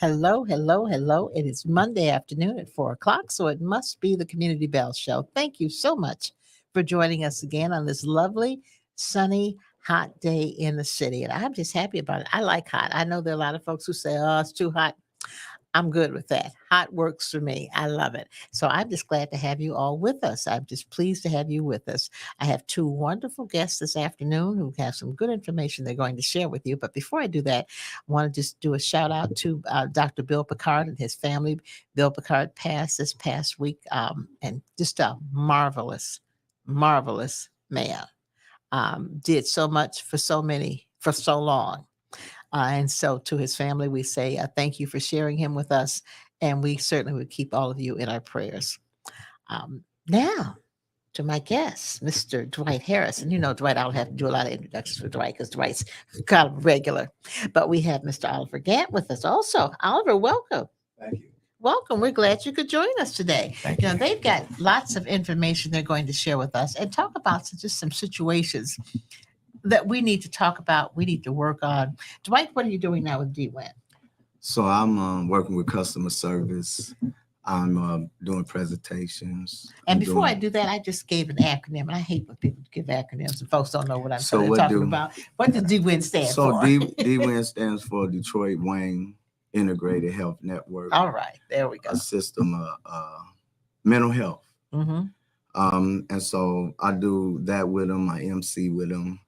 Hello, hello, hello. It is Monday afternoon at 4 o'clock, so it must be the Community Bell Show. Thank you so much for joining us again on this lovely, sunny, hot day in the city. And I'm just happy about it. I like hot. I know there are a lot of folks who say, oh, it's too hot. I'm good with that. Hot works for me. I love it. So I'm just glad to have you all with us. I'm just pleased to have you with us. I have two wonderful guests this afternoon who have some good information they're going to share with you. But before I do that, I want to just do a shout out to Dr. Bill Picard and his family. Bill Picard passed this past week, and just a marvelous, marvelous man. Did so much for so many for so long. And so to his family, we say thank you for sharing him with us. And we certainly would keep all of you in our prayers. Now, to my guest, Mr. Dwight Harris. And you know, Dwight, I don't have to do a lot of introductions for Dwight because Dwight's kind of regular. But we have Mr. Oliver Gant with us also. Oliver, welcome. Thank you. Welcome. We're glad you could join us today. Thank You know, you. they've got lots of information they're going to share with us and talk about just some situations that we need to talk about, we need to work on. Dwight, what are you doing now with DWIN? So I'm working with customer service. I'm doing presentations. And I'm before I doing- do that, I just gave an acronym, and I hate when people give acronyms and folks don't know what I'm So what talking do- about. What does DWIN stand so for? DWIN stands for Detroit Wayne Integrated Health Network, All right, there we go. a system of mental health. Hmm. And so I do that with them. I MC with them.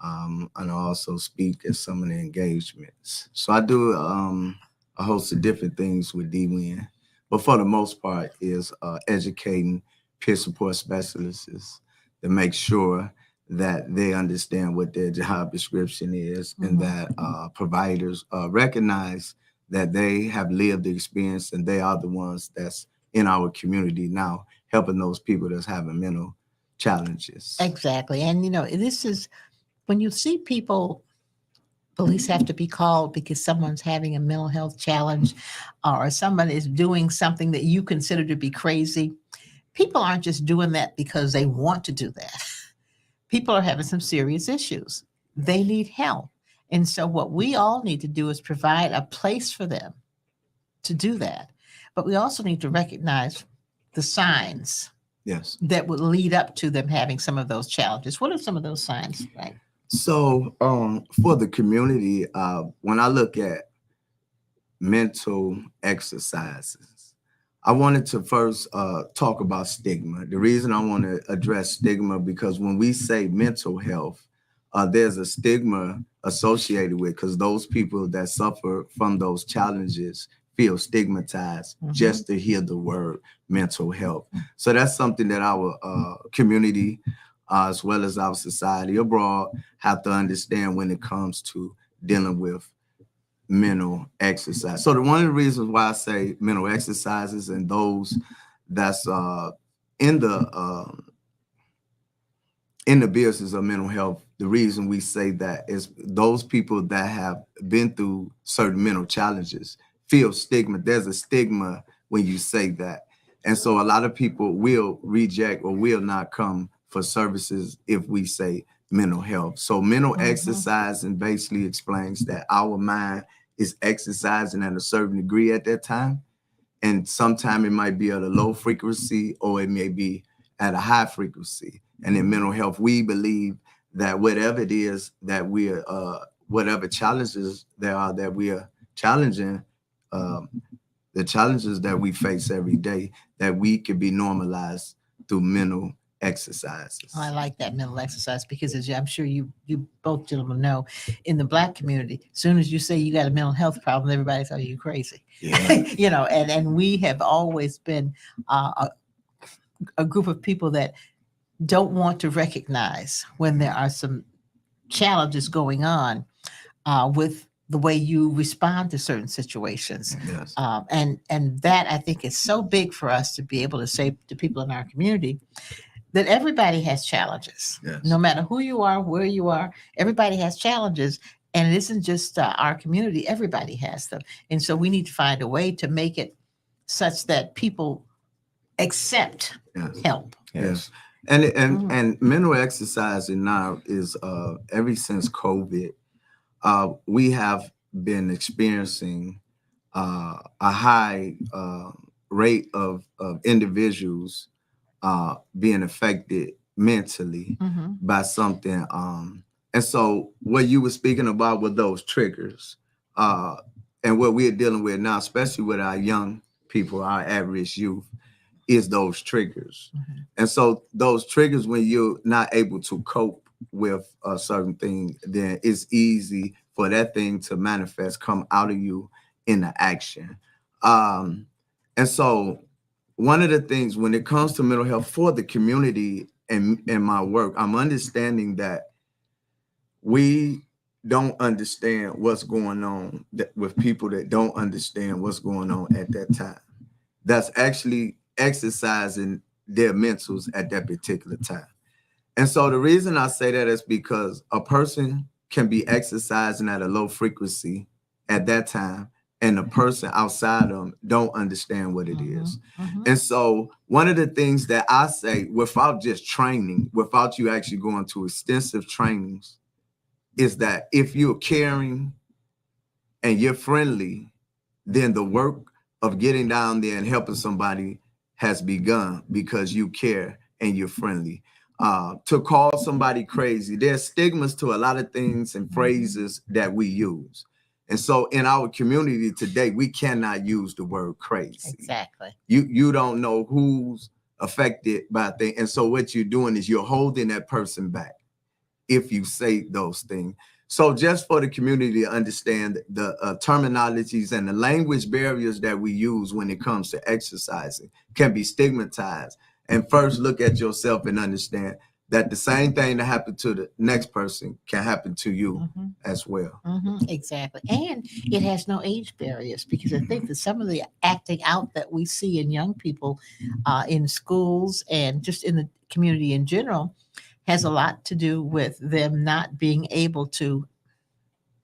And I also speak at some of the engagements. So I do a host of different things with DWIN, but for the most part is educating peer support specialists to make sure that they understand what their job description is and that providers recognize that they have lived the experience and they are the ones that's in our community now, helping those people that's having mental challenges. Exactly. And, you know, this is when you see people, police have to be called because someone's having a mental health challenge or someone is doing something that you consider to be crazy. People aren't just doing that because they want to do that. People are having some serious issues. They need help. And so, what we all need to do is provide a place for them to do that. But we also need to recognize the signs Yes. that would lead up to them having some of those challenges. What are some of those signs? Right. So for the community, when I look at mental exercises, I wanted to first talk about stigma. The reason I want to address stigma, because when we say mental health, there's a stigma associated with, because those people that suffer from those challenges feel stigmatized just to hear the word mental health. So that's something that our community, as well as our society abroad, have to understand when it comes to dealing with mental exercise. So one of the reasons why I say mental exercises and those that's in the business of mental health, the reason we say that is those people that have been through certain mental challenges feel stigma. There's a stigma when you say that. And so a lot of people will reject or will not come for services if we say mental health. So mental exercising basically explains that our mind is exercising at a certain degree at that time. And sometimes it might be at a low frequency or it may be at a high frequency. And in mental health, we believe that whatever it is that we are, whatever challenges there are that we are challenging, the challenges that we face every day, that we can be normalized through mental exercises. I like that mental exercise because, as I'm sure you both gentlemen know, in the Black community, as soon as you say you got a mental health problem, everybody tells you crazy. Yeah. You know, and we have always been a group of people that don't want to recognize when there are some challenges going on with the way you respond to certain situations. Yes. And that I think is so big for us to be able to say to people in our community that everybody has challenges. Yes. No matter who you are, where you are, everybody has challenges. And it isn't just our community, everybody has them. And so we need to find a way to make it such that people accept Yes. help. Yes. And mental exercising now is ever since COVID, we have been experiencing a high rate of individuals being affected mentally by something. And so what you were speaking about were those triggers. And what we're dealing with now, especially with our young people, our at-risk youth, is those triggers. And so those triggers, when you're not able to cope with a certain thing, then it's easy for that thing to manifest, come out of you into action. And so one of the things when it comes to mental health for the community and my work, I'm understanding that we don't understand what's going on with people that don't understand what's going on at that time. That's actually exercising their mentals at that particular time. And so the reason I say that is because a person can be exercising at a low frequency at that time, and the person outside of them don't understand what it is. And so one of the things that I say, without just training, without you actually going to extensive trainings, is that if you're caring and you're friendly, then the work of getting down there and helping somebody has begun because you care and you're friendly. To call somebody crazy, there's stigmas to a lot of things and phrases that we use. And so in our community today, we cannot use the word crazy. Exactly. You don't know who's affected by things. And so what you're doing is you're holding that person back if you say those things. So just for the community to understand the terminologies and the language barriers that we use when it comes to exercising can be stigmatized. And first look at yourself and understand that the same thing that happened to the next person can happen to you as well. Exactly. And it has no age barriers, because I think that some of the acting out that we see in young people in schools and just in the community in general has a lot to do with them not being able to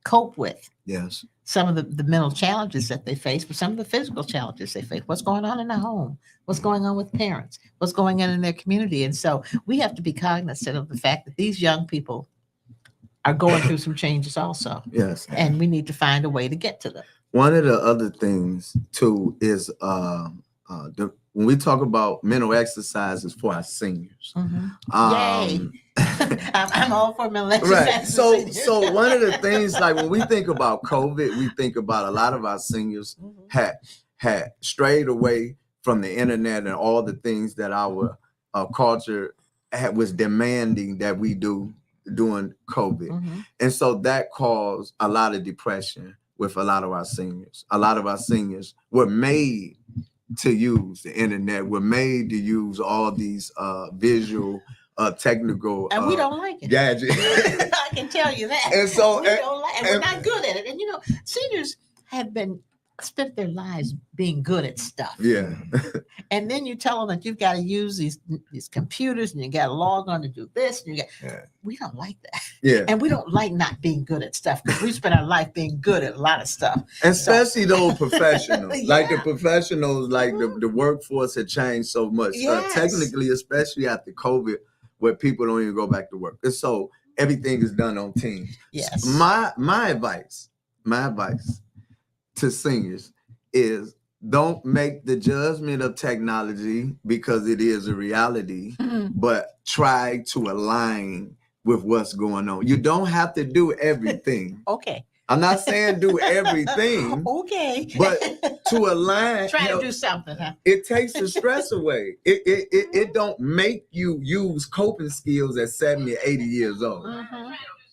cope with Yes. some of the mental challenges that they face, but some of the physical challenges they face. What's going on in the home? What's going on with parents? What's going on in their community? And so we have to be cognizant of the fact that these young people are going through some changes also. Yes. And we need to find a way to get to them. One of the other things too is when we talk about mental exercises for our seniors. Yay. I'm all for mental exercises. Right. So one of the things, like when we think about COVID, we think about a lot of our seniors had strayed away from the internet and all the things that our culture was demanding that we do during COVID. And so that caused a lot of depression with a lot of our seniors. A lot of our seniors were made to use the internet, were made to use all these visual, technical, and we don't like it. Gadgets. I can tell you that. And so we don't like it. We're not good at it. And seniors have spent their lives being good at stuff. Yeah. And then you tell them that you've got to use these computers and you got to log on to do this. And we don't like that. Yeah. And we don't like not being good at stuff, because we spend our life being good at a lot of stuff. Especially those professionals. Like the professionals, like the workforce had changed so much. Technically, especially after COVID, where people don't even go back to work. And so everything is done on Teams. Yes. My advice to seniors is don't make the judgment of technology because it is a reality, but try to align with what's going on. You don't have to do everything. Okay. I'm not saying do everything. Okay. But to align. Try to do something, huh? It takes the stress away. It don't make you use coping skills at 70 or 80 years old.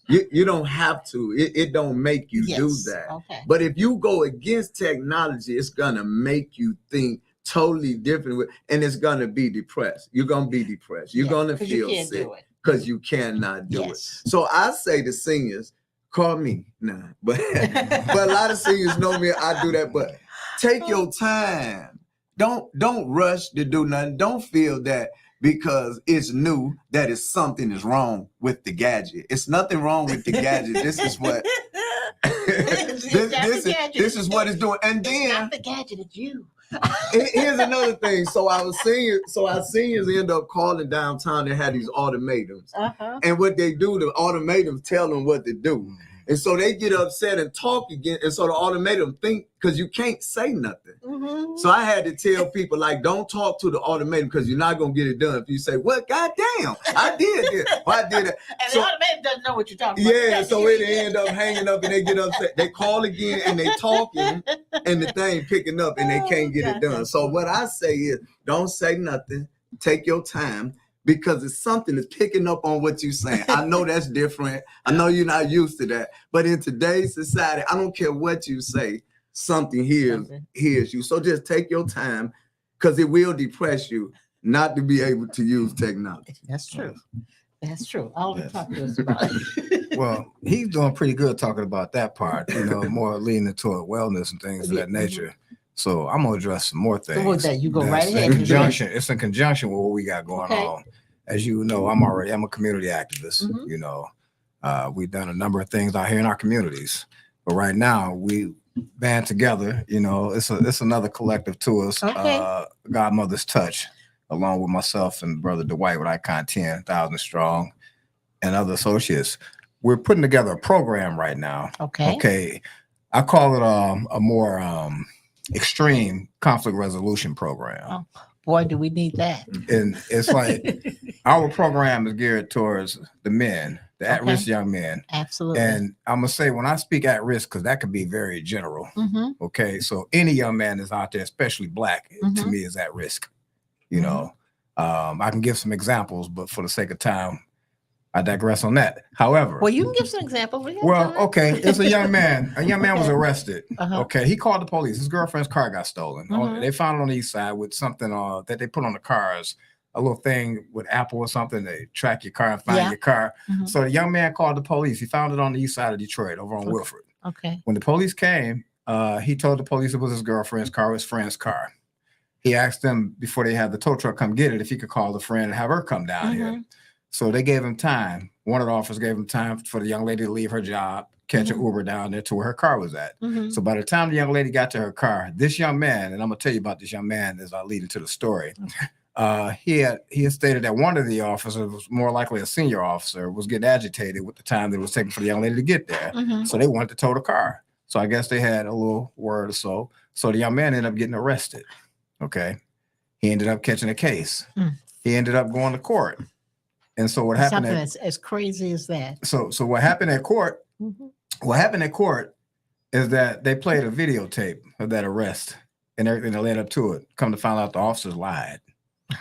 You don't have to. It don't make you do that. Okay. But if you go against technology, it's gonna make you think totally different, and it's gonna be depressed. You're gonna be depressed. You're gonna feel sick because you cannot do it. So I say to seniors, call me now. But a lot of seniors know me. I do that. But take your time. Don't rush to do nothing. Don't feel that because it's new that is something is wrong with the gadget. It's nothing wrong with the gadget. This is what this is what it's doing. And then it's not the gadget, it's you. Here's another thing. So our seniors end up calling downtown. They had these automatons. And what they do, the automatons tell them what to do. And so they get upset and talk again. And so the automaton think, because you can't say nothing. Mm-hmm. So I had to tell people, like, don't talk to the automaton because you're not going to get it done. If you say, what, goddamn, I did this, or I did it. And So, the automaton doesn't know what you're talking about. yeah, so it end up hanging up and they get upset. They call again and they talking and the thing picking up and they can't get it done. So what I say is, don't say nothing. Take your time. Because it's something that's picking up on what you're saying. I know that's different. I know you're not used to that. But in today's society, I don't care what you say, something hears you. So just take your time because it will depress you not to be able to use technology. That's true. That's true. Oliver, talk to us about it. Well, he's doing pretty good talking about that part, more leaning toward wellness and things of that nature. So I'm gonna address some more things. So with that, you go right That's ahead. It's in conjunction with what we got going on. As you know, I'm a community activist. We've done a number of things out here in our communities, but right now we band together. It's another collective to us. Godmother's Touch, along with myself and Brother Dwight with Icon 10,000 Strong and other associates. We're putting together a program right now. Okay. I call it a more extreme conflict resolution program. Oh, boy, do we need that. And it's like our program is geared towards the men, the at-risk young men. Absolutely. And I'm going to say, when I speak at risk, because that could be very general. Okay. So any young man that's out there, especially Black, to me is at risk. I can give some examples, but for the sake of time, I digress on that. However, well, you can give some examples. It's a young man. A young man was arrested. Uh-huh. Okay, he called the police. His girlfriend's car got stolen. They found it on the east side with something that they put on the cars, a little thing with Apple or something. They track your car and find your car. So the young man called the police. He found it on the east side of Detroit, over on Wilford. Okay. When the police came, he told the police it was his girlfriend's car, his friend's car. He asked them before they had the tow truck come get it if he could call the friend and have her come down here. So they gave him time. One of the officers gave him time for the young lady to leave her job, catch an Uber down there to where her car was at. So by the time the young lady got to her car, this young man, and I'm gonna tell you about this young man as I lead into the story. He had stated that one of the officers, was more likely a senior officer, was getting agitated with the time that it was taking for the young lady to get there. So they wanted to tow the car. So I guess they had a little word or so. So the young man ended up getting arrested. Okay. He ended up catching a case. He ended up going to court. And so what happened? Something as crazy as that. So what happened at court? What happened at court is that they played a videotape of that arrest and everything that led up to it. Come to find out, the officers lied.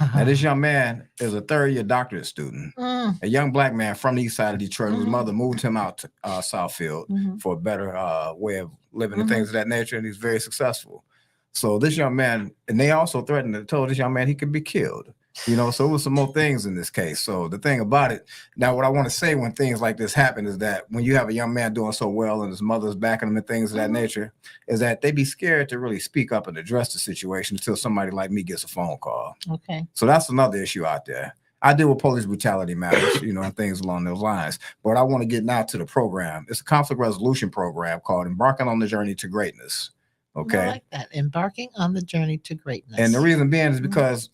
Now this young man is a third-year doctorate student, a young Black man from the east side of Detroit. His mother moved him out to Southfield for a better way of living and things of that nature, and he's very successful. So this young man, and they also threatened and told this young man he could be killed. So it was some more things in this case. So the thing about it, now what I want to say when things like this happen is that when you have a young man doing so well and his mother's backing him and things of that nature, is that they be scared to really speak up and address the situation until somebody like me gets a phone call. Okay. So that's another issue out there. I deal with police brutality matters, and things along those lines. But I want to get now to the program. It's a conflict resolution program called Embarking on the Journey to Greatness. Okay. I like that. Embarking on the Journey to Greatness. And the reason being is because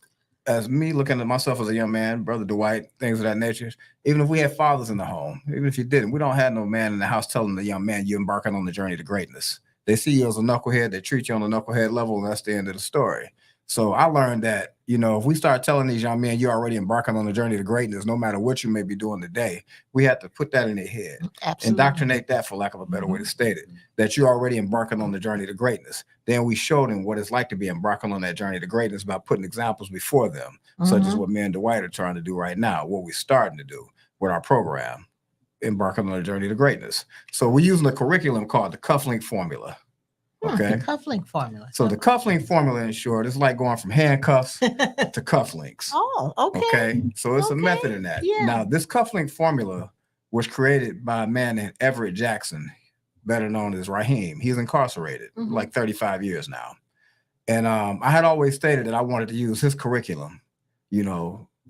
as me looking at myself as a young man, Brother Dwight, things of that nature, even if we had fathers in the home, even if you didn't, we don't have no man in the house telling the young man you're embarking on the journey to greatness. They see you as a knucklehead, they treat you on the knucklehead level, and that's the end of the story. So I learned that, if we start telling these young men you're already embarking on the journey to greatness, no matter what you may be doing today, we have to put that in their head. Absolutely. Indoctrinate that, for lack of a better way to state it, that you're already embarking on the journey to greatness. Then we show them what it's like to be embarking on that journey to greatness by putting examples before them, such as what me and Dwight are trying to do right now, what we're starting to do with our program, Embarking on the Journey to Greatness. So we're using a curriculum called the cufflink formula. Okay. The cufflink formula. So the cufflink formula, in short, is like going from handcuffs to cufflinks. Oh, okay. Okay. So it's a method in that. Yeah. Now, this cufflink formula was created by a man named Everett Jackson, better known as Raheem. He's incarcerated like 35 years now. And I had always stated that I wanted to use his curriculum,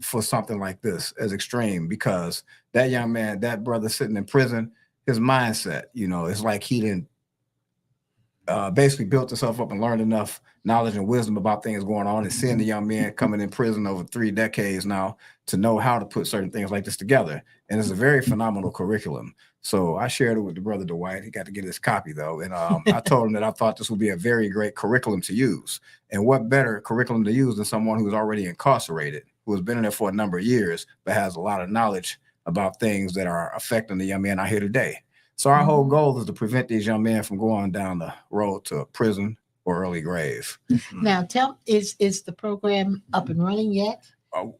for something like this as extreme, because that young man, that brother sitting in prison, his mindset, it's like he didn't basically built himself up and learned enough knowledge and wisdom about things going on, and seeing the young man coming in prison over 3 decades now to know how to put certain things like this together. And it's a very phenomenal curriculum. So I shared it with the brother Dwight. He got to get his copy though. And I told him that I thought this would be a very great curriculum to use. And what better curriculum to use than someone who's already incarcerated, who has been in there for a number of years, but has a lot of knowledge about things that are affecting the young men out here today. So our whole goal is to prevent these young men from going down the road to prison or early grave. Now, is the program up and running yet?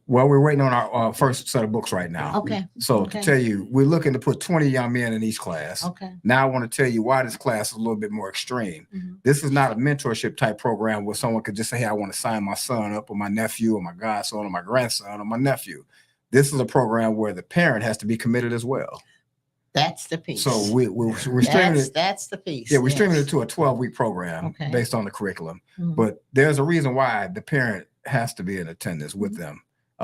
Well, we're waiting on our first set of books right now. Okay. So Okay. to tell you, we're looking to put 20 young men in each class. Okay. Now I want to tell you why this class is a little bit more extreme. This is not a mentorship type program where someone could just say, hey, I want to sign my son up or my nephew or my godson or my grandson or my nephew. This is a program where the parent has to be committed as well. That's the piece. So we're streaming it. That's the piece. Yeah, we're streaming yes. it to a 12-week program Okay. based on the curriculum. Mhm. But there's a reason why the parent has to be in attendance with them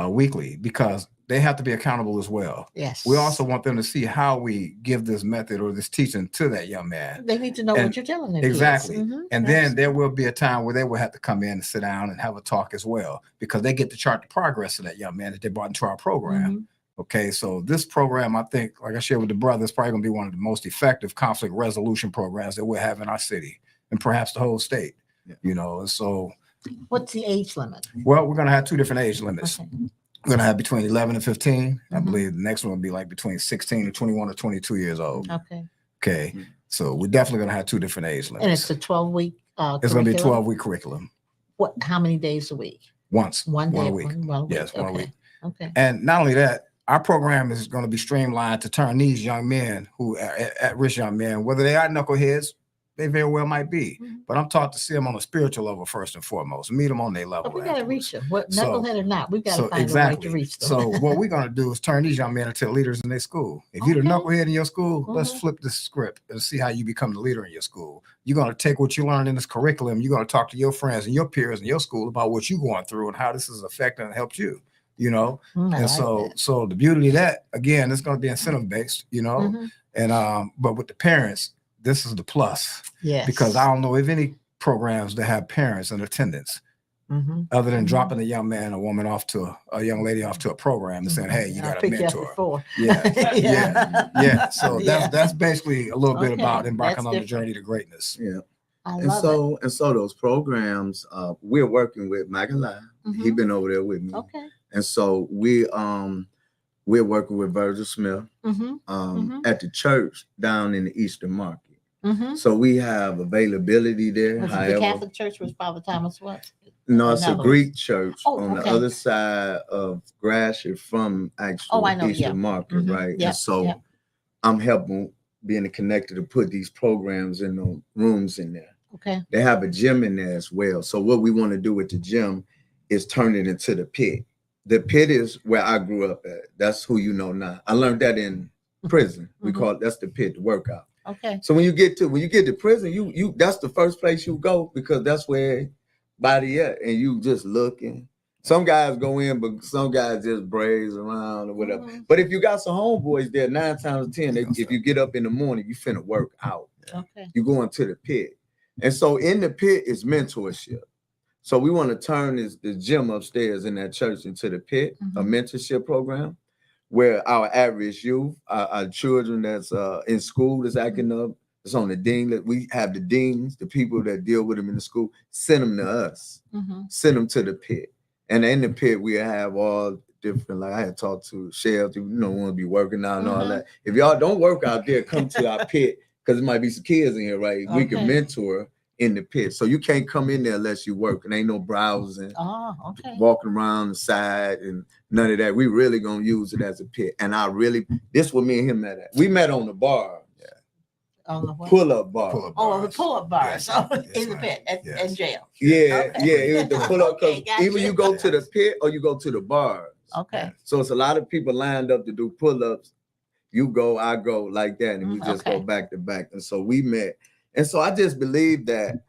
weekly, because they have to be accountable as well. Yes. We also want them to see how we give this method or this teaching to that young man. They need to know And- what you're telling them. Exactly. Mhm. And then there will be a time where they will have to come in and sit down and have a talk as well, because they get to chart the progress of that young man that they brought into our program. Mhm. Okay, so this program, I think, like I shared with the brother, is probably going to be one of the most effective conflict resolution programs that we'll have in our city and perhaps the whole state. Yeah. You know, and so, What's the age limit? well, we're going to have two different age limits. Okay. We're going to have between 11 and 15. I Mhm. believe the next one will be like between 16 and 21 or 22 years old. Okay. Okay, Mhm. so we're definitely going to have two different age limits. And it's a 12-week It's going to be a curriculum? 12-week curriculum. What? How many days a week? Once. One day a week. One week. Yes, one a okay. week. Okay. And not only that, our program is going to be streamlined to turn these young men who are at-risk young men, whether they are knuckleheads, they very well might be. Mhm. But I'm taught to see them on a spiritual level first and foremost, meet them on their level. But we got to afterwards. reach them. What So- knucklehead or not, we've got to So find exactly. a way to reach them. So what we're going to do is turn these young men into leaders in their school. If you're the Okay. knucklehead in your school, let's Mhm. flip the script and see how you become the leader in your school. You're going to take what you learned in this curriculum. You're going to talk to your friends and your peers in your school about what you're going through and how this is affecting and helped you. You know, I and like so that. so the beauty of that, again, it's going to be incentive based. You know, Mhm. and but with the parents, this is the plus, Yes. because I don't know if any programs that have parents in attendance Mhm. other than Mhm. dropping a young man or woman off to a young lady off to a program and saying, hey, you I got a picked you up mentor. before. Yeah, yeah. So Yeah. that's basically a little bit Okay, about embarking that's on the different. journey to greatness. Yeah. I And love so those programs, we're working with Michael Lai. He Mhm. been over there with me. it. Okay. And so we're working with Virgil Smith Mm-hmm. Mhm. at the church down in the Eastern Market. Mm-hmm. So we have availability there. Was it the However, Catholic Church was Father Thomas what? no, it's a Another Greek church Oh, on okay. the other side of Gratiot from actual I know, Eastern yeah. Market, Mhm, right? yep, And so yep. I'm helping being connected to put these programs in the rooms in there. Okay. They have a gym in there as well. So what we want to do with the gym is turn it into the pit. The pit is where I grew up at. That's who you know now. I learned that in prison. We Mhm. call it, that's the pit, the workout. Okay. So when you get to prison, you that's the first place you go, because that's where body at, and you just looking. Some guys go in, but some guys just braze around or whatever. Mhm. But if you got some homeboys there, 9 times out of 10, if you get up in the morning, you finna work out. Okay. You go into the pit. And so in the pit is mentorship. So we want to turn the gym upstairs in that church into the pit, a Mhm. mentorship program where our average youth, our children that's in school that's acting up, that's on the dean, that we have the deans, the people that deal with them in the school, send them to us, Mm-hmm. send them to the pit. And in the pit, we have all different, like I had talked to sheriffs, want to be working out and all Mhm. that. If y'all don't work out there, come to our pit, because there might be some kids in here, right? We can Okay. mentor in the pit. So you can't come in there unless you work, and ain't no browsing, Oh, okay. walking around the side and none of that. We really gonna use it as a pit. And this what me and him met at. We met on the bar, On the what? pull-up bar. Pull-up Oh, the bars. pull-up bar. Yes, So yes, in the ma'am. pit at Yes. jail. Yeah, Okay. yeah, it was the pull-up, because Okay, gotcha. either you go to the pit or you go to the bars. Okay. So it's a lot of people lined up to do pull-ups. You go, I go, like that, and we just Okay. go back to back. And so we met. And so I just believe that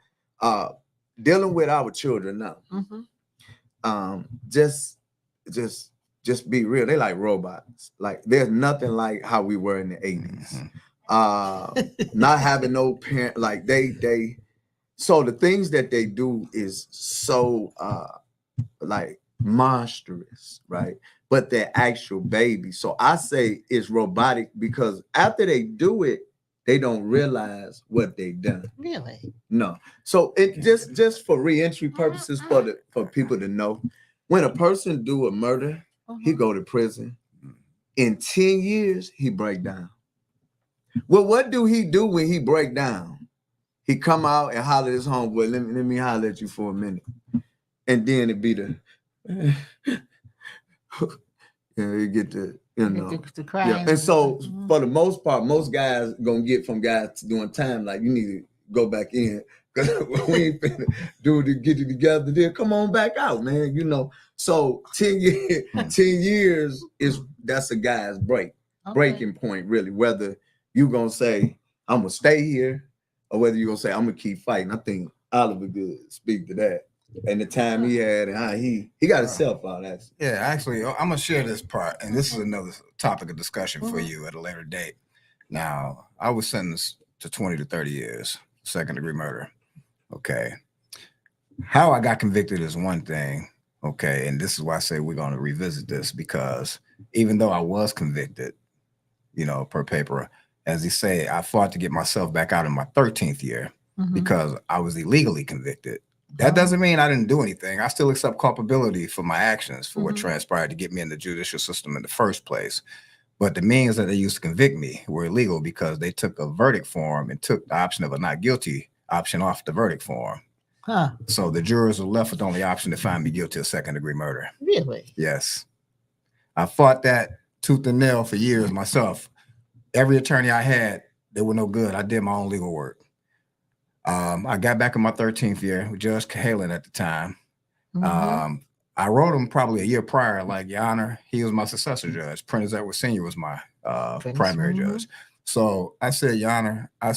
dealing with our children now, Mm-hmm. just be real. They like robots. Like there's nothing like how we were in the 80s. Not having no parent, like they so the things that they do is so like monstrous, right? but they're actual babies. So I say it's robotic because after they do it, they don't realize what they've done. Really? No. So it just for reentry purposes for people to know, when a person do a murder, he go to prison. In 10 years, he break down. Well, what do he do when he break down? He come out and holler at his homeboy, let me holler at you for a minute. And then it be the you get the the crying. yeah. And so for the most part, most guys gonna get from guys doing time like, you need to go back in because we ain't finna do to get it together. Then come on back out, man. So 10 years that's a guy's breaking point, really. Whether you gonna say I'm gonna stay here or whether you gonna say I'm gonna keep fighting. I think Oliver could speak to that. And the time he had and how he got himself out, actually. Yeah, actually, I'm gonna share this part, and this is another topic of discussion for you at a later date. Now, I was sentenced to 20 to 30 years, second-degree murder. Okay. How I got convicted is one thing, okay, and this is why I say we're gonna revisit this, because even though I was convicted, per paper, as he say, I fought to get myself back out in my 13th year because I was illegally convicted. That doesn't mean I didn't do anything. I still accept culpability for my actions, for what transpired to get me in the judicial system in the first place. But the means that they used to convict me were illegal because they took a verdict form and took the option of a not guilty option off the verdict form. So the jurors were left with the only option to find me guilty of second-degree murder. Really? Yes. I fought that tooth and nail for years myself. Every attorney I had, they were no good. I did my own legal work. I got back in my 13th year with Judge Cahalan at the time. I wrote him probably a year prior, like, Your Honor, he was my successor judge. Prentice Edwards Sr. was my primary judge. So I said, Your Honor, I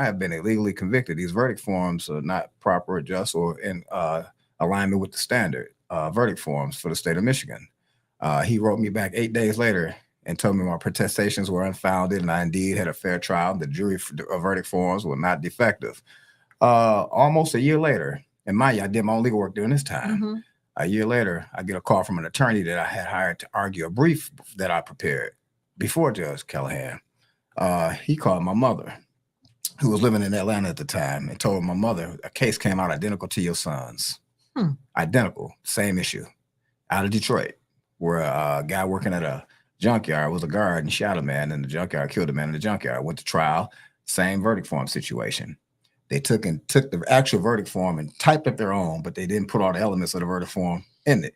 have been illegally convicted. These verdict forms are not proper, just, or in alignment with the standard verdict forms for the state of Michigan. He wrote me back 8 days later and told me my protestations were unfounded and I indeed had a fair trial. The jury verdict forms were not defective. Almost a year later, and mind you, I did my own legal work during this time. A year later, I get a call from an attorney that I had hired to argue a brief that I prepared before Judge Callahan. He called my mother, who was living in Atlanta at the time, and told my mother a case came out identical to your son's. Identical, same issue, out of Detroit, where a guy working at a junkyard was a guard and shot a man in the junkyard, killed a man in the junkyard. Went to trial, same verdict form situation. They took the actual verdict form and typed up their own, but they didn't put all the elements of the verdict form in it.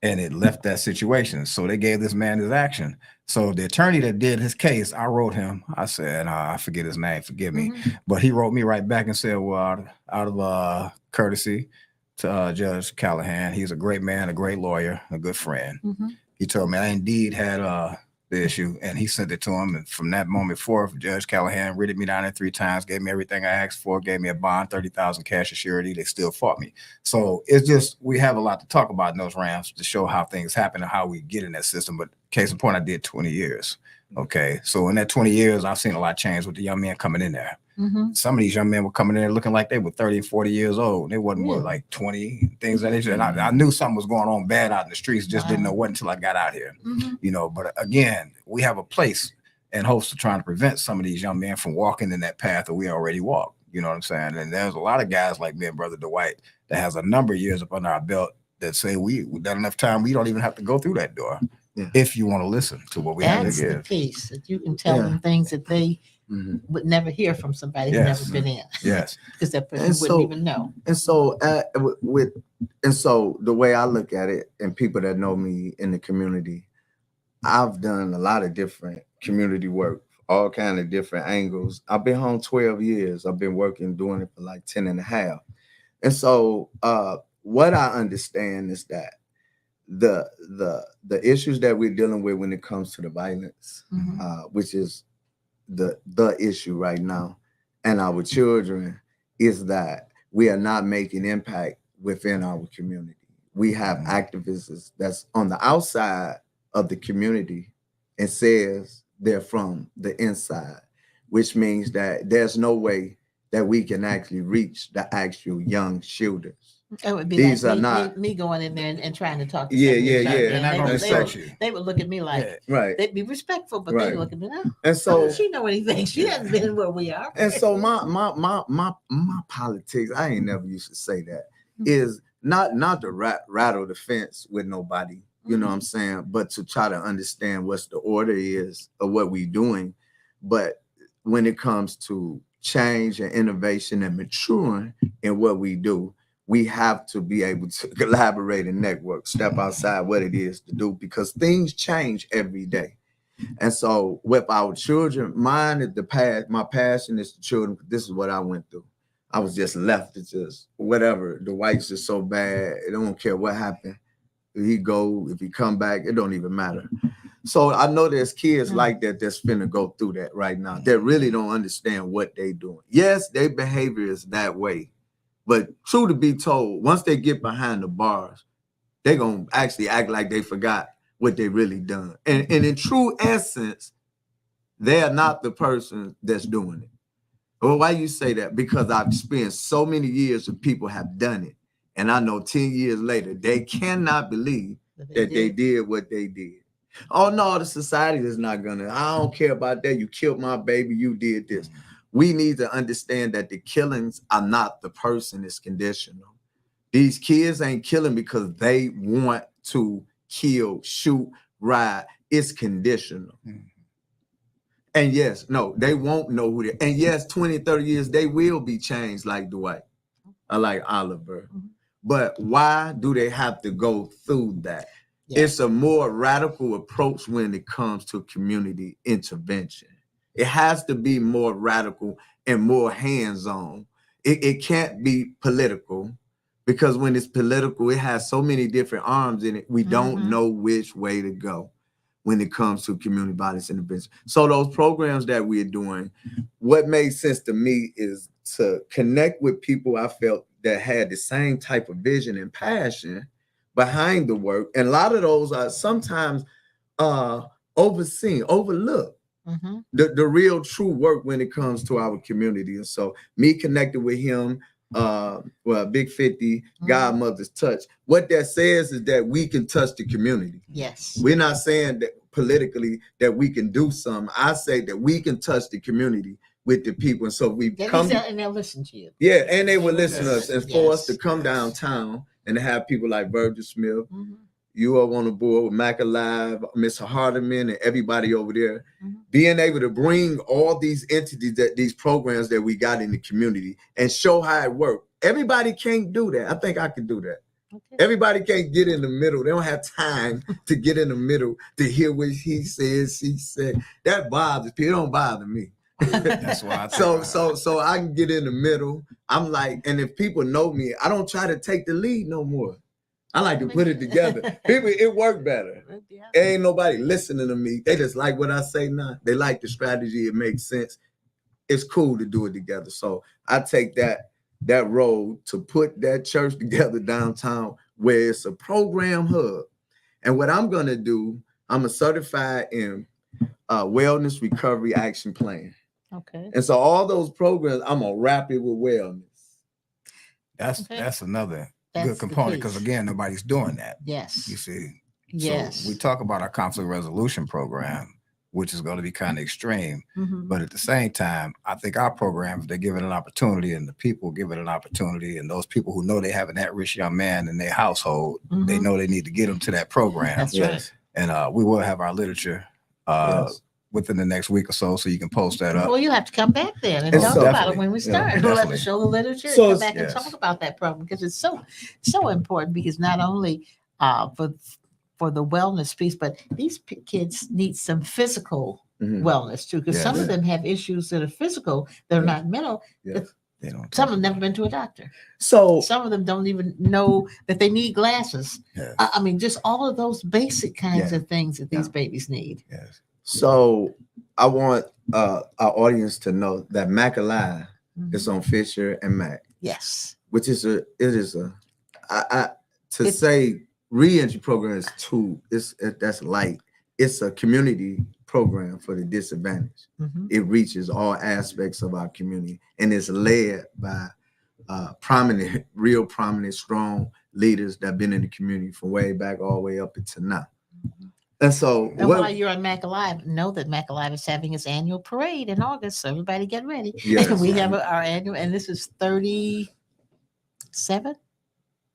And it left that situation. So they gave this man his action. So the attorney that did his case, I wrote him. I said, I forget his name, forgive me. But he wrote me right back and said, well, out of courtesy to Judge Callahan, he's a great man, a great lawyer, a good friend. He told me I indeed had the issue, and he sent it to him. And from that moment forth, Judge Callahan written me down there 3 times, gave me everything I asked for, gave me a bond, 30,000 cash of surety. They still fought me. So it's just, we have a lot to talk about in those rounds to show how things happen and how we get in that system. But case in point, I did 20 years. Okay. So in that 20 years, I've seen a lot change with the young men coming in there. Some of these young men were coming in there looking like they were 30 and 40 years old. They wasn't more like 20, things that nature. And I knew something was going on bad out in the streets, just didn't know what until I got out here. But again, we have a place in hopes of trying to prevent some of these young men from walking in that path that we already walk. You know what I'm saying? And there's a lot of guys like me and Brother Dwight that has a number of years up under our belt that say we've done enough time. We don't even have to go through that door if you want to listen to what we have to give. That's the piece that you can tell them things that they would never hear from somebody who's never been in. Because that person wouldn't even know. And so the way I look at it, and people that know me in the community, I've done a lot of different community work, all kind of different angles. I've been home 12 years. I've been doing it for like 10 and a half. And so what I understand is that the issues that we're dealing with when it comes to the violence, which is the issue right now, and our children, is that we are not making impact within our community. We have activists that's on the outside of the community and says they're from the inside, which means that there's no way that we can actually reach the actual young shooters. It would be These like are not me going in there and trying to talk to Yeah, somebody yeah, about yeah. that. They're not And gonna And respect so you. they would look at me like Yeah. right. they'd be respectful, but Right. they look at me now. And How so does she know anything? She hasn't been where we are. and so my politics, I ain't never used to say that, is not to rattle the fence with nobody, you know what I'm saying, but to try to understand what's the order is of what we doing. But when it comes to change and innovation and maturing in what we do, we have to be able to collaborate and network, step outside what it is to do, because things change every day. And so with our children, mine is the past. My passion is the children. This is what I went through. I was just left to just whatever. The whites are so bad. It don't care what happened. If he go, if he come back, it don't even matter. So I know there's kids like that that's finna go through that right now. That really don't understand what they doing. Yes, their behavior is that way. But true to be told, once they get behind the bars, they're gonna actually act like they forgot what they really done. And in true essence, they are not the person that's doing it. Well, why you say that? Because I've spent so many years of people have done it. And I know 10 years later, they cannot believe that they did what they did. Oh no, the society is not gonna, I don't care about that. You killed my baby, you did this. We need to understand that the killings are not the person, it's conditional. These kids ain't killing because they want to kill, shoot, ride. It's conditional. And yes, no, they won't know who they, and yes, 20, 30 years, they will be changed like Dwight or like Oliver. But why do they have to go through that? Yeah. It's a more radical approach when it comes to community intervention. It has to be more radical and more hands-on. It can't be political, because when it's political, it has so many different arms in it. We don't know which way to go when it comes to community violence intervention. So those programs that we're doing, what made sense to me is to connect with people I felt that had the same type of vision and passion behind the work. And a lot of those are sometimes overseen, overlooked. The real true work when it comes to our community. And so me connected with him, Big 50, Godmother's Touch. What that says is that we can touch the community. Yes. We're not saying that politically that we can do something. I say that we can touch the community with the people. And so we come and they'll listen to you. Yeah, and they will listen to us. And for us to come downtown and to have people like Virgil Smith, you are on the board with Mac Alive, Mr. Hardiman, and everybody over there, being able to bring all these entities, that these programs that we got in the community, and show how it works. Everybody can't do that. I think I can do that. Okay. Everybody can't get in the middle. They don't have time to get in the middle to hear what he says, she said. That bothers people. It don't bother me. That's why. So I can get in the middle. I'm like, and if people know me, I don't try to take the lead no more. I like to put it together. People, it worked better. Yeah. Ain't nobody listening to me. They just like what I say now. They like the strategy. It makes sense. It's cool to do it together. So I take that role to put that church together downtown, where it's a program hub. And what I'm gonna do, I'm a certified in wellness recovery action plan. Okay. And so all those programs, I'm gonna wrap it with wellness. That's another good component, because again, nobody's doing that. Yes. You see. Yes. So we talk about our conflict resolution program, which is going to be kind of extreme. But at the same time, I think our programs, they give it an opportunity, and the people give it an opportunity. And those people who know they have an at-risk young man in their household, they know they need to get them to that program. That's right. And we will have our literature within the next week or so you can post that up. Well, you have to come back then and talk about it when we start. We'll have to show the literature and come back and talk about that program, because it's so important, because not only for the wellness piece, but these kids need some physical wellness too, because some of them have issues that are physical, they're not mental. They don't. Some have never been to a doctor. So some of them don't even know that they need glasses. I mean, just all of those basic kinds of things that these babies need. Yes. So I want our audience to know that Mac Alive is on Fisher and Mac. Yes. Which is say re-entry program is that's light. It's a community program for the disadvantaged. It reaches all aspects of our community, and it's led by prominent, real prominent, strong leaders that have been in the community from way back all the way up until now. And so, And while you're on Mac Alive, know that Mac Alive is having its annual parade in August. So everybody get ready. Yes. We have our annual, and this is 37,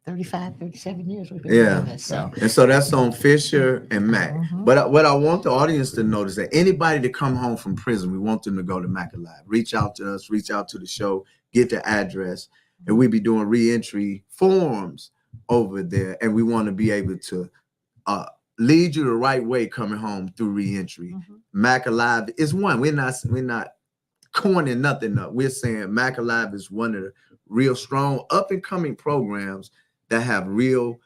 35, 37 years we've been doing this. So, and so that's on Fisher and Mac. Mhm. But what I want the audience to notice that anybody that come home from prison, we want them to go to Mac Alive. Reach out to us, reach out to the show, get the address, and we be doing reentry forums over there. And we want to be able to lead you the right way coming home through reentry. Mac Alive is one. We're not corning nothing up. We're saying Mac Alive is one of the real strong up and coming programs that have real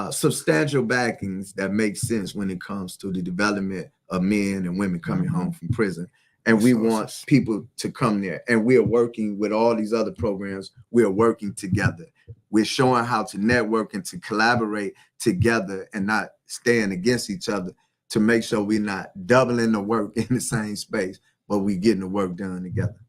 substantial backings that make sense when it comes to the development of men and women coming home from prison. And we want people to come there. And we are working with all these other programs. We are working together. We're showing how to network and to collaborate together and not stand against each other, to make sure we're not doubling the work in the same space, but we getting the work done together.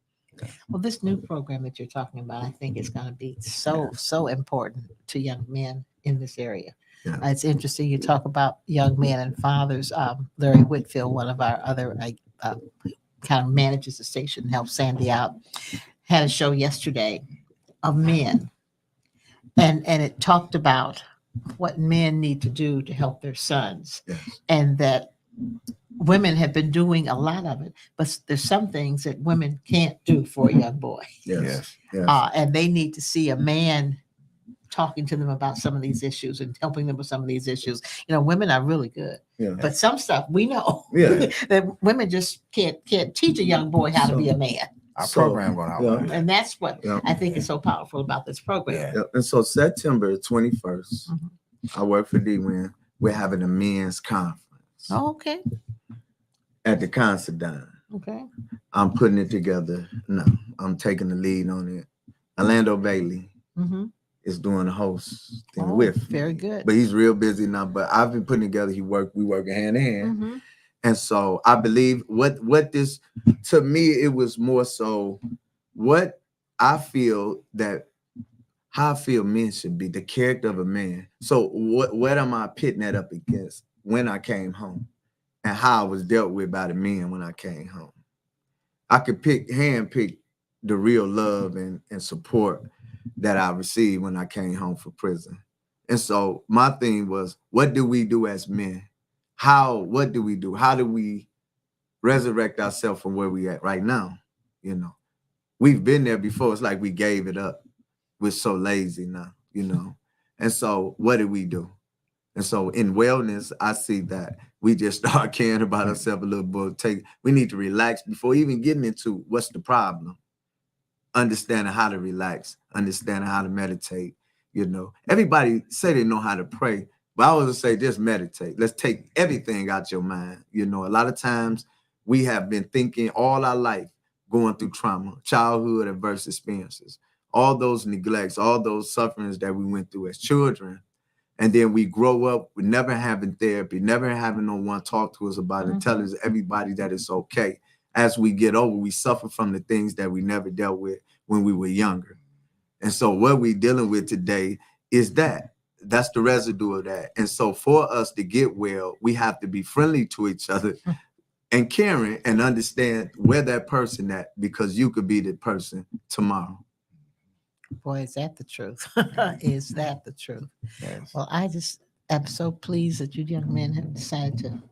Well, this new program that you're talking about, I think is going to be so important to young men in this area. Yeah. It's interesting you talk about young men and fathers. Larry Whitfield, one of our other kind of manages the station, helps Sandy out, had a show yesterday of men, and it talked about what men need to do to help their sons, and that women have been doing a lot of it, but there's some things that women can't do for a young boy. Yes. And they need to see a man talking to them about some of these issues and helping them with some of these issues. You know, women are really good, but some stuff we know that women just can't teach a young boy how to be a man. Our program going out, and that's what I think is so powerful about this program. And so September 21st, I work for D-Win. We're having a men's conference. Oh, okay. At the Considine. Okay. I'm putting it together. No, I'm taking the lead on it. Orlando Bailey is doing the host thing with me. Very good. But he's real busy now. But I've been putting together. We work hand in hand. And so I believe what this, to me, it was more so what I feel that how I feel men should be, the character of a man. So what am I pitting that up against when I came home and how I was dealt with by the men when I came home? I could handpick the real love and support that I received when I came home from prison. And so my thing was, what do we do as men? What do we do? How do we resurrect ourselves from where we at right now? You know, we've been there before. It's like we gave it up. We're so lazy now, you know? And so what do we do? And so in wellness, I see that we just start caring about ourselves a little bit. We need to relax before even getting into what's the problem. Understanding how to relax, understanding how to meditate. You know, everybody say they know how to pray, but I always say just meditate. Let's take everything out your mind. You know, a lot of times we have been thinking all our life going through trauma, childhood adverse experiences, all those neglects, all those sufferings that we went through as children. And then we grow up with never having therapy, never having no one talk to us about it and tell us everybody that it's okay. As we get older, we suffer from the things that we never dealt with when we were younger. And so what we're dealing with today is that's the residue of that. And so for us to get well, we have to be friendly to each other and caring and understand where that person at, because you could be the person tomorrow. Boy, is that the truth? Is that the truth? Yes. Well, I just am so pleased that you young men have decided to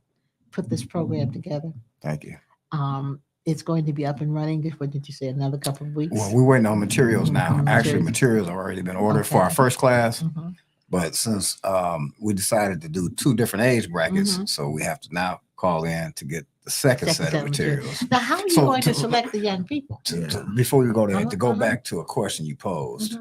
put this program together. Thank you. It's going to be up and running. What did you say? Another couple of weeks? Well, we're waiting on materials now. Actually, materials have already been ordered for our first class. But since we decided to do 2 different age brackets, so we have to now call in to get the second set of materials. Now, how are you going to select the young people? Before we go there, to go back to a question you posed,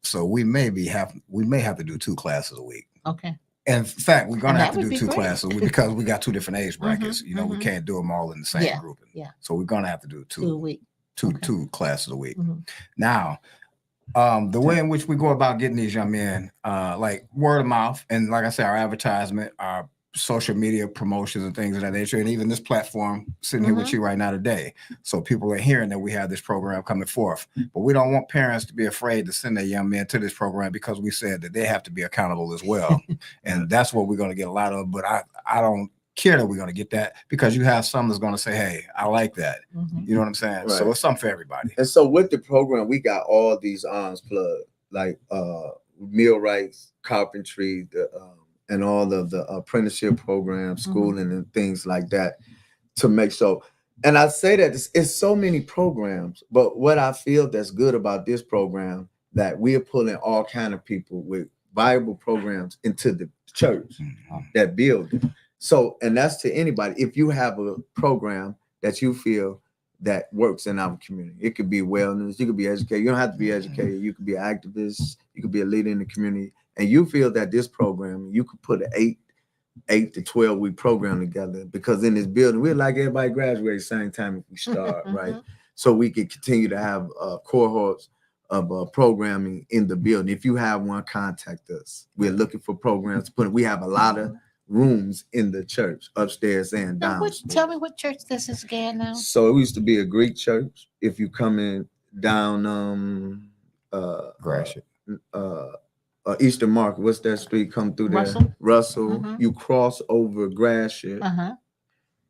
so we may have to do 2 classes a week. Okay. In fact, we're going to have to do 2 great. classes because we got 2 different age brackets. You know, we can't do them all in the same grouping. Yeah. So we're going to have to do 2 a week. Two classes a week. Now, the way in which we go about getting these young men, like word of mouth, and like I said, our advertisement, our social media promotions and things of that nature, and even this platform sitting here with you right now today. So people are hearing that we have this program coming forth. But we don't want parents to be afraid to send their young men to this program because we said that they have to be accountable as well. And that's what we're going to get a lot of. But I don't care that we're going to get that, because you have some that's going to say, hey, I like that. You know what I'm saying? Right. So it's something for everybody. And so with the program, we got all these arms plugged, like millwrights, carpentry, and all of the apprenticeship programs, schooling and things like that, to make so. And I say that it's so many programs, but what I feel that's good about this program, that we are pulling all kind of people with viable programs into the church, that building. So, and that's to anybody. If you have a program that you feel that works in our community, it could be wellness, you could be educated. You don't have to be educated. You could be an activist. You could be a leader in the community. And you feel that this program, you could put an 8 to 12 week program together, because in this building, we'd like everybody graduate same time if we start, right? So we can continue to have cohorts of programming in the building. If you have one, contact us. We're looking for programs to put. We have a lot of rooms in the church, upstairs and downstairs. Tell me what church this is again now. So it used to be a Greek church. If you come in down Gratiot. Eastern Market, what's that street? Come through there, Russell. You cross over Gratiot,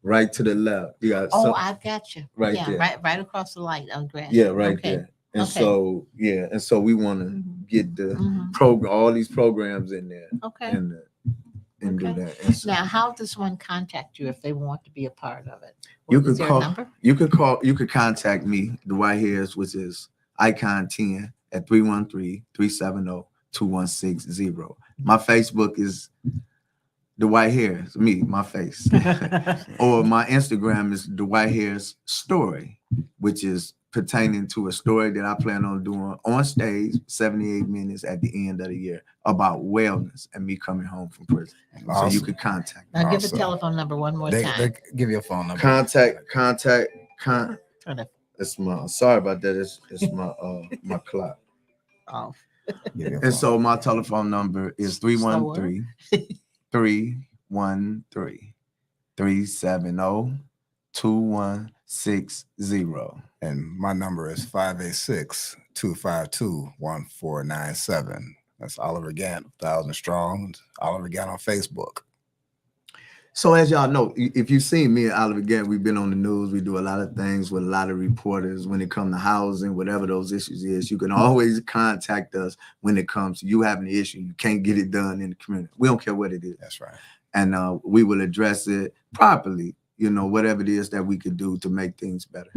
right to the left. You got I've got you. Right there. right across the light on Gratiot. Yeah, right there. And so we want to get the program, all these programs in there. And do that. And so, now, how does one contact you if they want to be a part of it? You could call. You could contact me, Dwight Harris, which is icon 10 at 313-370-2160. My Facebook is Dwight Harris, my face. Or my Instagram is Dwight Harris Story, which is pertaining to a story that I plan on doing on stage, 78 minutes at the end of the year, about wellness and me coming home from prison. So you can contact me. Now give the telephone number one more time. They give you a phone number. Contact. It's Sorry about that. It's my clock. Oh. And so my telephone number is 313-370-2160. And my number is 586-252-1497. That's Oliver Gant, 1,000 Strong. Oliver Gant on Facebook. So as y'all know, if you've seen me and Oliver Gant, we've been on the news. We do a lot of things with a lot of reporters when it comes to housing, whatever those issues is. You can always contact us when it comes to you having the issue. You can't get it done in the community. We don't care what it is. That's right. And we will address it properly, whatever it is that we could do to make things better.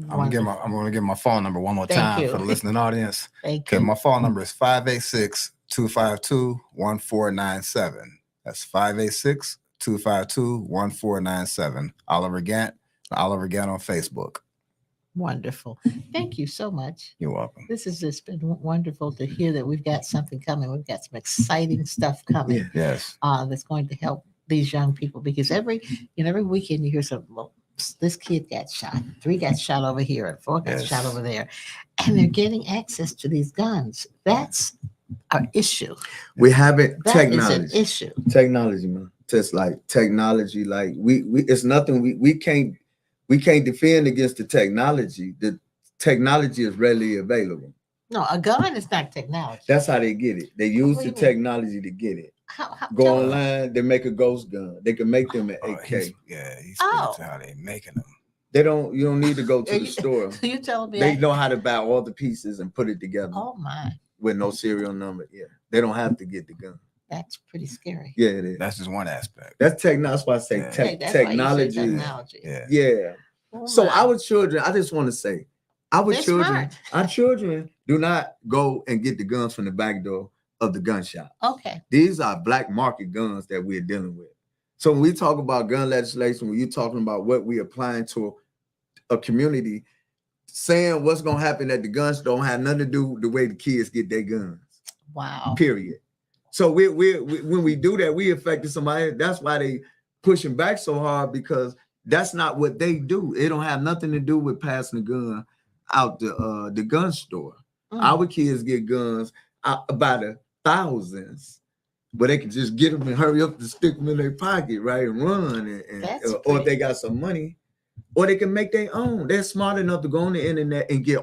I'm gonna give my phone number one more time for the listening audience. Thank you. My phone number is 586-252-1497. That's 586-252-1497. Oliver Gant on Facebook. Wonderful. Thank you so much. You're welcome. This has just been wonderful to hear that we've got something coming. We've got some exciting stuff coming. Yes. That's going to help these young people, because every weekend you hear something. Well, this kid got shot, 3 got shot over here, and 4 got shot over there, and they're getting access to these guns. That's our issue. We haven't technology. That is an issue. Technology, man. Just like technology, like we it's nothing we can't defend against the technology. The technology is readily available. No, a gun is not technology. That's how they get it. They use the technology to get it. How Go online, they make a ghost gun. They can make them an AK. He's to how they making them. You don't need to go to the store. You telling me they know how to buy all the pieces and put it together. Oh my. With no serial number. Yeah. They don't have to get the gun. That's pretty scary. Yeah, it is. That's just one aspect. That's technology. That's why I say technology. Technology. Yeah. Oh so our children, I just want to say, our children do not go and get the guns from the back door of the gun shop. Okay. These are black market guns that we're dealing with. So when we talk about gun legislation, when you're talking about what we're applying to a community, saying what's going to happen at the gun store don't have nothing to do with the way the kids get their guns. Wow. Period. So we when we do that, we affected somebody. That's why they pushing back so hard, because that's not what they do. It don't have nothing to do with passing the gun out the gun store. Our kids get guns by the thousands but they can just get them and hurry up and stick them in their pocket, right, and run, or if they got some money, or they can make their own. They're smart enough to go on the internet and get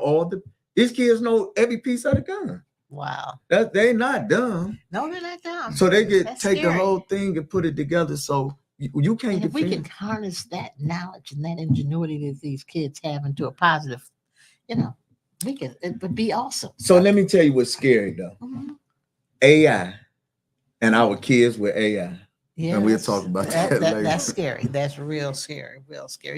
these kids know every piece of the gun. Wow. They're not dumb. No, they're not dumb. So they take scary. the whole thing and put it together. So you can't. And if we can harness that knowledge and that ingenuity that these kids have into a positive, it would be awesome. So let me tell you what's scary though. Mm-hmm. AI and our kids with AI. Yeah, and we'll talk about that later. That's scary. That's real scary.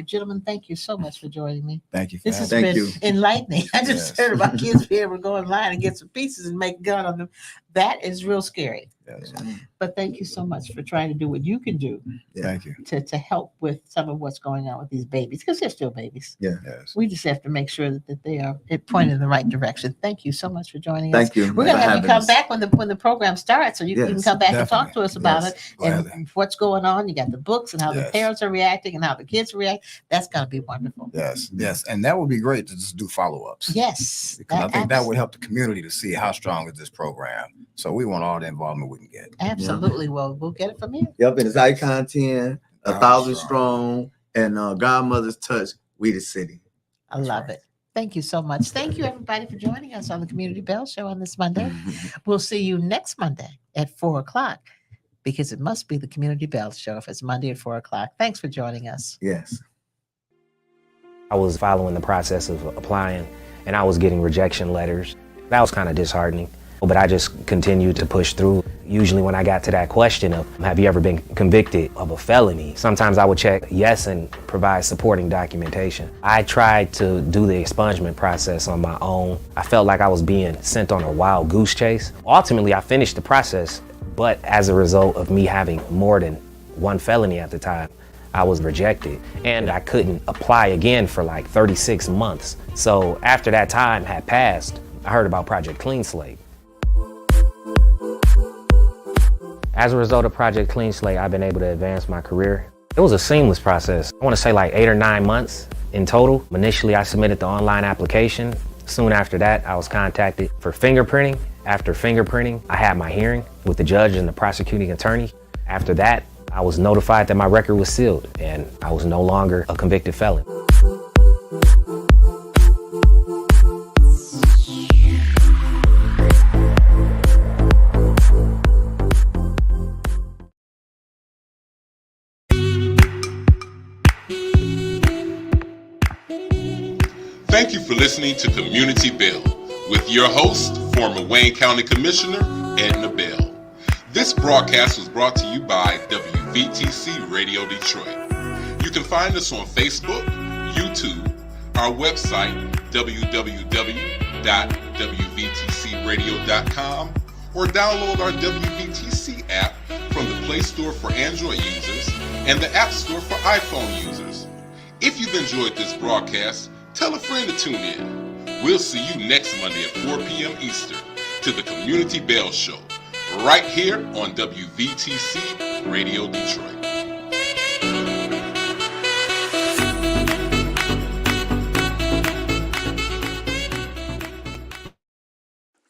Gentlemen, thank you so much for joining me. Thank you. This has Thank been you. enlightening. I just heard about kids being able to go online and get some pieces and make a gun on them. That is real scary. Yes. But thank you so much for trying to do what you can do. Yeah. Thank you. To help with some of what's going on with these babies, because they're still babies. Yeah. Yes. We just have to make sure that they are pointed in the right direction. Thank you so much for joining us. Thank you. We're gonna have you come back when the program starts, so you can Yes, come back and talk definitely. to us about Yes, it gladly. and what's going on. You got the books and how the Yes. parents are reacting and how the kids react. That's gonna be wonderful. Yes. Yes. And that would be great to just do follow-ups. Yes, Because I think that would help the community to see how strong is this program. So we want all the involvement we can get. absolutely. Well, we'll get it from you. Yep, and it's Icon 10, 1,000 Strong. strong, and Godmother's Touch, We the City. I love it. Thank you so much. Thank you, everybody, for joining us on the Community Bell Show on this Monday. We'll see you next Monday at 4:00 because it must be the Community Bell Show if it's Monday at 4:00. Thanks for joining us. Yes. I was following the process of applying and I was getting rejection letters. That was kind of disheartening, but I just continued to push through. Usually when I got to that question of, have you ever been convicted of a felony? Sometimes I would check yes and provide supporting documentation. I tried to do the expungement process on my own. I felt like I was being sent on a wild goose chase. Ultimately, I finished the process, but as a result of me having more than one felony at the time, I was rejected and I couldn't apply again for like 36 months. So after that time had passed, I heard about Project Clean Slate. As a result of Project Clean Slate, I've been able to advance my career. It was a seamless process. I want to say like 8 or 9 months in total. Initially, I submitted the online application. Soon after that, I was contacted for fingerprinting. After fingerprinting, I had my hearing with the judge and the prosecuting attorney. After that, I was notified that my record was sealed and I was no longer a convicted felon. Thank you for listening to Community Bell with your host, former Wayne County Commissioner Edna Bell. This broadcast was brought to you by WVTC Radio Detroit. You can find us on Facebook, YouTube, our website, www.wvtcradio.com, or download our WVTC app from the Play Store for Android users and the App Store for iPhone users. If you've enjoyed this broadcast, tell a friend to tune in. We'll see you next Monday at 4 p.m. Eastern to the Community Bell Show, right here on WVTC Radio Detroit.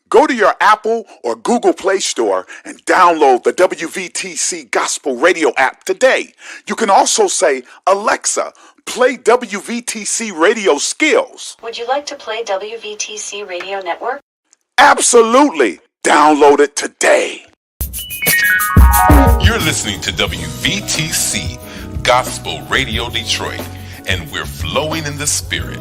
Go to your Apple or Google Play Store and download the WVTC Gospel Radio app today. You can also say, Alexa, play WVTC Radio Skills. Would you like to play WVTC Radio Network? Absolutely. Download it today. You're listening to WVTC Gospel Radio Detroit, and we're flowing in the Spirit.